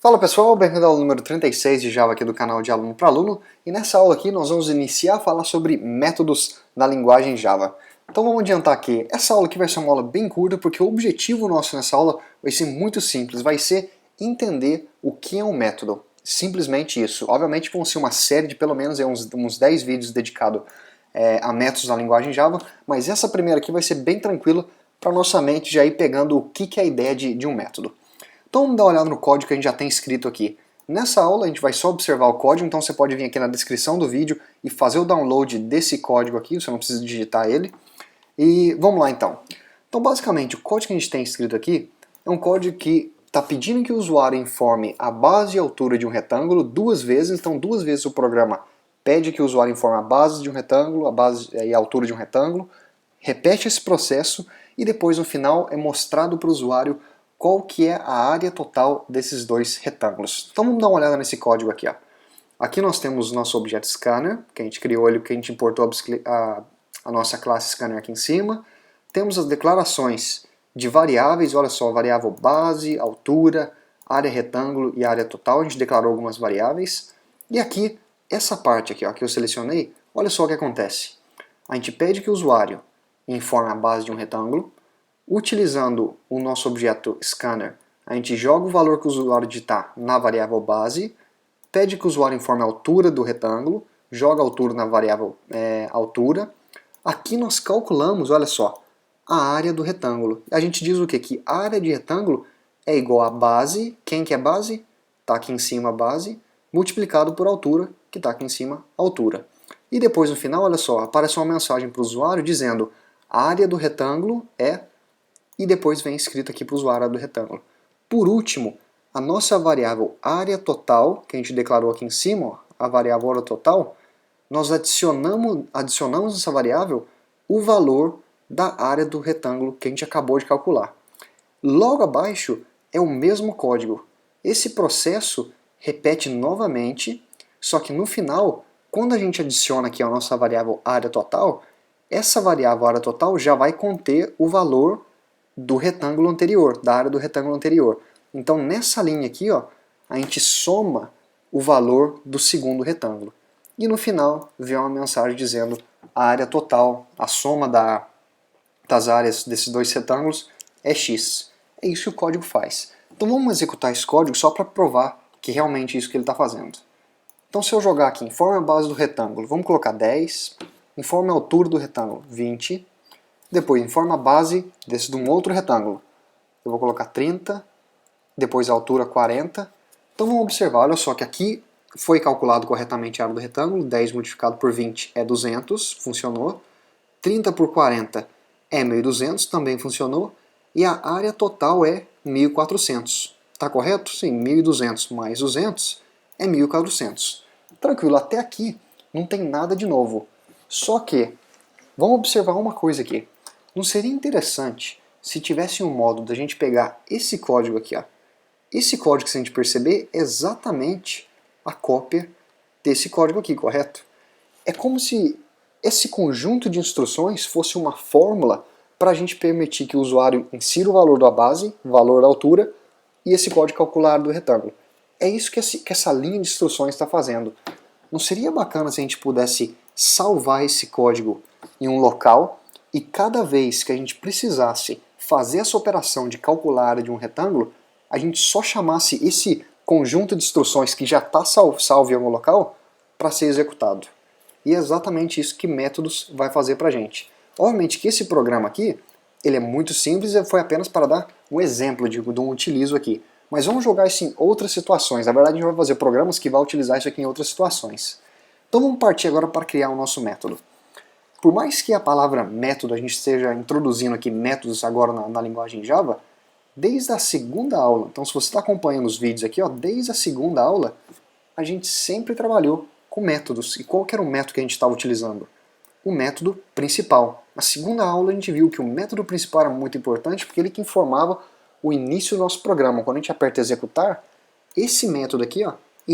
Fala pessoal, bem-vindo ao número 36 de Java aqui do canal de Aluno para Aluno, e nessa aula aqui nós vamos iniciar a falar sobre métodos na linguagem Java. Então vamos adiantar aqui, essa aula aqui vai ser uma aula bem curta porque o objetivo nosso nessa aula vai ser muito simples, vai ser entender o que é um método, simplesmente isso. Obviamente vão ser uma série de pelo menos uns 10 vídeos dedicados a métodos na linguagem Java, mas essa primeira aqui vai ser bem tranquila para nossa mente já ir pegando o que é a ideia de um método. Então vamos dar uma olhada no código que a gente já tem escrito aqui. Nessa aula a gente vai só observar o código, então você pode vir aqui na descrição do vídeo e fazer o download desse código aqui, você não precisa digitar ele. E vamos lá então. Então basicamente o código que a gente tem escrito aqui é um código que está pedindo que o usuário informe a base e a altura de um retângulo duas vezes, então duas vezes o programa pede que o usuário informe a base de um retângulo, a base e a altura de um retângulo, repete esse processo e depois no final é mostrado para o usuário qual que é a área total desses dois retângulos. Então vamos dar uma olhada nesse código aqui. Ó. Aqui nós temos o nosso objeto scanner, que a gente criou ele porque a gente importou a nossa classe scanner aqui em cima. Temos as declarações de variáveis, olha só, variável base, altura, área retângulo e área total. A gente declarou algumas variáveis. E aqui, essa parte aqui ó, que eu selecionei, olha só o que acontece. A gente pede que o usuário informe a base de um retângulo. Utilizando o nosso objeto scanner, a gente joga o valor que o usuário digitar na variável base, pede que o usuário informe a altura do retângulo, joga a altura na variável altura. Aqui nós calculamos, olha só, a área do retângulo. A gente diz o quê? Que a área de retângulo é igual a base, quem que é base? Está aqui em cima a base, multiplicado por altura, que está aqui em cima a altura. E depois no final, olha só, aparece uma mensagem para o usuário dizendo a área do retângulo é, e depois vem escrito aqui para o usuário do retângulo. Por último, a nossa variável área total, que a gente declarou aqui em cima, ó, a variável área total, nós adicionamos nessa variável o valor da área do retângulo que a gente acabou de calcular. Logo abaixo é o mesmo código. Esse processo repete novamente, só que no final, quando a gente adiciona aqui a nossa variável área total, essa variável área total já vai conter o valor do retângulo anterior, da área do retângulo anterior. Então nessa linha aqui, ó, a gente soma o valor do segundo retângulo. E no final vem uma mensagem dizendo a área total, a soma das áreas desses dois retângulos é x. É isso que o código faz. Então vamos executar esse código só para provar que realmente é isso que ele está fazendo. Então se eu jogar aqui, informe a base do retângulo, vamos colocar 10, informe a altura do retângulo, 20, depois, informa a base de um outro retângulo. Eu vou colocar 30, depois a altura 40. Então vamos observar, olha só que aqui foi calculado corretamente a área do retângulo, 10 multiplicado por 20 é 200, funcionou. 30 por 40 é 1200, também funcionou. E a área total é 1400. Está correto? Sim, 1200 mais 200 é 1400. Tranquilo, até aqui não tem nada de novo. Só que, vamos observar uma coisa aqui. Não seria interessante se tivesse um modo da gente pegar esse código aqui, ó. Esse código, se a gente perceber, é exatamente a cópia desse código aqui, correto? É como se esse conjunto de instruções fosse uma fórmula para a gente permitir que o usuário insira o valor da base, o valor da altura, e esse código calcular do retângulo. É isso que essa linha de instruções está fazendo. Não seria bacana se a gente pudesse salvar esse código em um local e cada vez que a gente precisasse fazer essa operação de calcular a área de um retângulo, a gente só chamasse esse conjunto de instruções que já está salvo em algum local para ser executado. E é exatamente isso que métodos vai fazer para a gente. Obviamente que esse programa aqui, ele é muito simples e foi apenas para dar um exemplo de um utilizo aqui. Mas vamos jogar isso em outras situações. Na verdade a gente vai fazer programas que vão utilizar isso aqui em outras situações. Então vamos partir agora para criar o nosso método. Por mais que a palavra método, a gente esteja introduzindo aqui métodos agora na linguagem Java, desde a segunda aula, então se você está acompanhando os vídeos aqui, ó, desde a segunda aula, a gente sempre trabalhou com métodos. E qual que era o método que a gente estava utilizando? O método principal. Na segunda aula a gente viu que o método principal era muito importante porque ele que informava o início do nosso programa. Quando a gente aperta executar, esse método aqui ó, se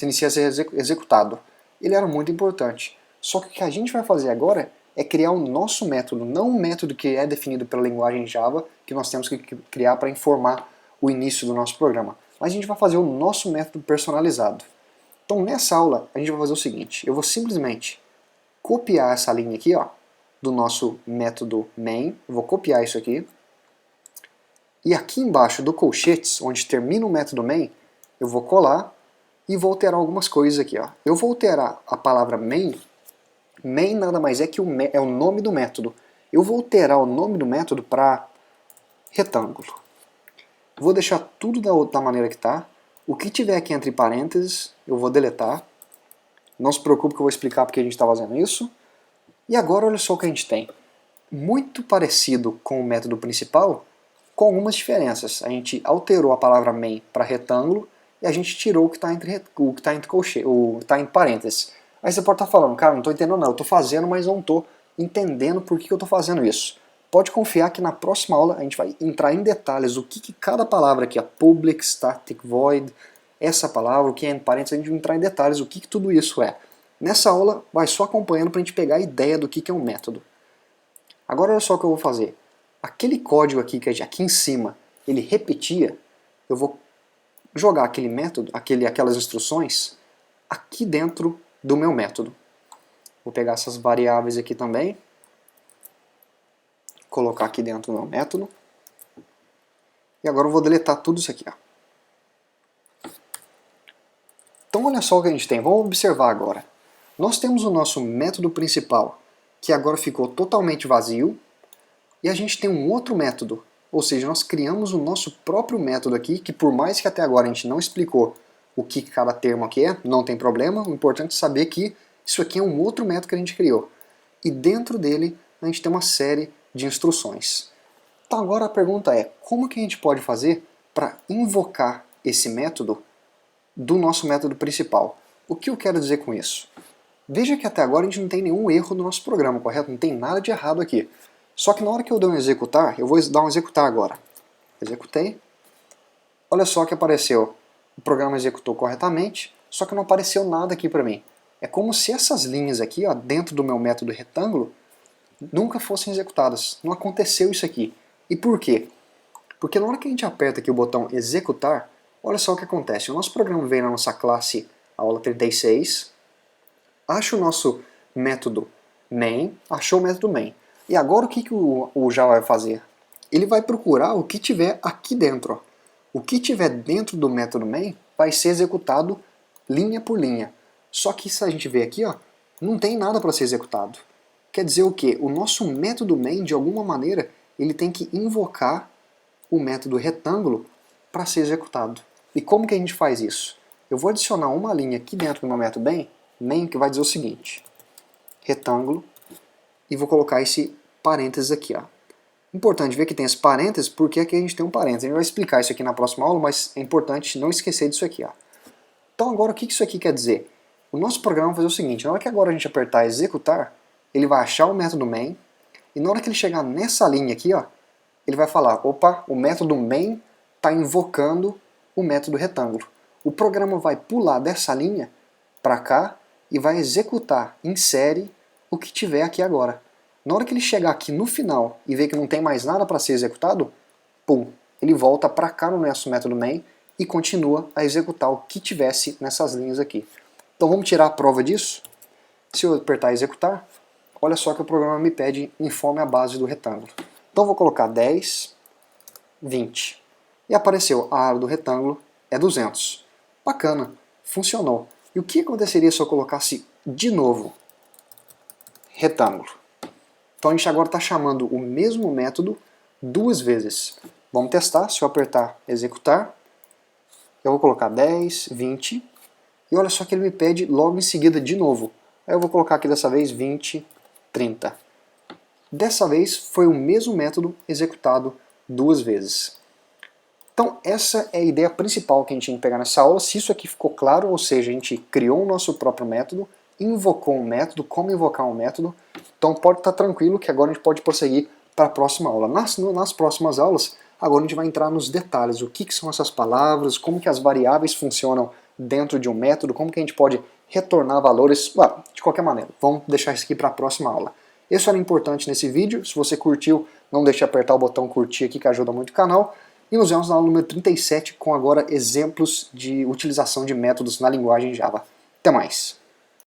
inicia a ser executado. Ele era muito importante. Só que o que a gente vai fazer agora é criar o nosso método, não um método que é definido pela linguagem Java, que nós temos que criar para informar o início do nosso programa, mas a gente vai fazer o nosso método personalizado. Então nessa aula a gente vai fazer o seguinte, eu vou simplesmente copiar essa linha aqui, ó, do nosso método main, eu vou copiar isso aqui, e aqui embaixo do colchetes, onde termina o método main, eu vou colar e vou alterar algumas coisas aqui, ó. Eu vou alterar a palavra main, main nada mais é que é o nome do método. Eu vou alterar o nome do método para retângulo. Vou deixar tudo da maneira que está. O que tiver aqui entre parênteses, eu vou deletar. Não se preocupe que eu vou explicar porque a gente está fazendo isso. E agora olha só o que a gente tem. Muito parecido com o método principal, com algumas diferenças. A gente alterou a palavra main para retângulo e a gente tirou o que está entre parênteses. Aí você pode estar falando, cara, não estou entendendo não, eu estou fazendo, mas não estou entendendo por que eu estou fazendo isso. Pode confiar que na próxima aula a gente vai entrar em detalhes o que cada palavra aqui, a public, static, void, essa palavra, o que é entre parênteses, a gente vai entrar em detalhes o que tudo isso é. Nessa aula vai só acompanhando para a gente pegar a ideia do que é um método. Agora olha só o que eu vou fazer. Aquele código aqui que aqui em cima ele repetia, eu vou jogar aquele método, aquelas instruções aqui dentro do meu método. Vou pegar essas variáveis aqui também, colocar aqui dentro do meu método. E agora eu vou deletar tudo isso aqui, ó. Então olha só o que a gente tem, vamos observar agora. Nós temos o nosso método principal, que agora ficou totalmente vazio, e a gente tem um outro método, ou seja, nós criamos o nosso próprio método aqui, que por mais que até agora a gente não explicou o que cada termo aqui é, não tem problema, o importante é saber que isso aqui é um outro método que a gente criou. E dentro dele a gente tem uma série de instruções. Então agora a pergunta é, como que a gente pode fazer para invocar esse método do nosso método principal? O que eu quero dizer com isso? Veja que até agora a gente não tem nenhum erro no nosso programa, correto? Não tem nada de errado aqui. Só que na hora que eu der um executar, eu vou dar um executar agora. Executei. Olha só que apareceu. O programa executou corretamente, só que não apareceu nada aqui para mim. É como se essas linhas aqui, ó, dentro do meu método retângulo, nunca fossem executadas. Não aconteceu isso aqui. E por quê? Porque na hora que a gente aperta aqui o botão executar, olha só o que acontece. O nosso programa vem na nossa classe aula 36, acha o nosso método main, achou o método main. E agora o que o Java vai fazer? Ele vai procurar o que tiver aqui dentro. Ó. O que tiver dentro do método main vai ser executado linha por linha. Só que se a gente ver aqui, ó, não tem nada para ser executado. Quer dizer o quê? O nosso método main, de alguma maneira, ele tem que invocar o método retângulo para ser executado. E como que a gente faz isso? Eu vou adicionar uma linha aqui dentro do meu método main que vai dizer o seguinte, retângulo, e vou colocar esse parênteses aqui. Ó. Importante ver que tem esse parênteses, porque aqui a gente tem um parênteses. A gente vai explicar isso aqui na próxima aula, mas é importante não esquecer disso aqui. Ó. Então agora o que isso aqui quer dizer? O nosso programa vai fazer o seguinte, na hora que agora a gente apertar executar, ele vai achar o método main, e na hora que ele chegar nessa linha aqui, ó, ele vai falar, opa, o método main está invocando o método retângulo. O programa vai pular dessa linha para cá e vai executar em série o que tiver aqui agora. Na hora que ele chegar aqui no final e ver que não tem mais nada para ser executado, pum, ele volta para cá no nosso método main e continua a executar o que tivesse nessas linhas aqui. Então vamos tirar a prova disso? Se eu apertar executar, olha só que o programa me pede informe a base do retângulo. Então vou colocar 10, 20. E apareceu, a área do retângulo é 200. Bacana, funcionou. E o que aconteceria se eu colocasse de novo retângulo? Então a gente agora está chamando o mesmo método duas vezes. Vamos testar, se eu apertar executar, eu vou colocar 10, 20, e olha só que ele me pede logo em seguida de novo. Aí eu vou colocar aqui dessa vez 20, 30. Dessa vez foi o mesmo método executado duas vezes. Então essa é a ideia principal que a gente tem que pegar nessa aula. Se isso aqui ficou claro, ou seja, a gente criou o nosso próprio método, invocou um método, como invocar um método, então pode estar tranquilo que agora a gente pode prosseguir para a próxima aula. Nas próximas aulas, agora a gente vai entrar nos detalhes, o que são essas palavras, como que as variáveis funcionam dentro de um método, como que a gente pode retornar valores, de qualquer maneira. Vamos deixar isso aqui para a próxima aula. Isso era importante nesse vídeo, se você curtiu, não deixe de apertar o botão curtir aqui que ajuda muito o canal. e nos vemos na aula número 37 com agora exemplos de utilização de métodos na linguagem Java. Até mais!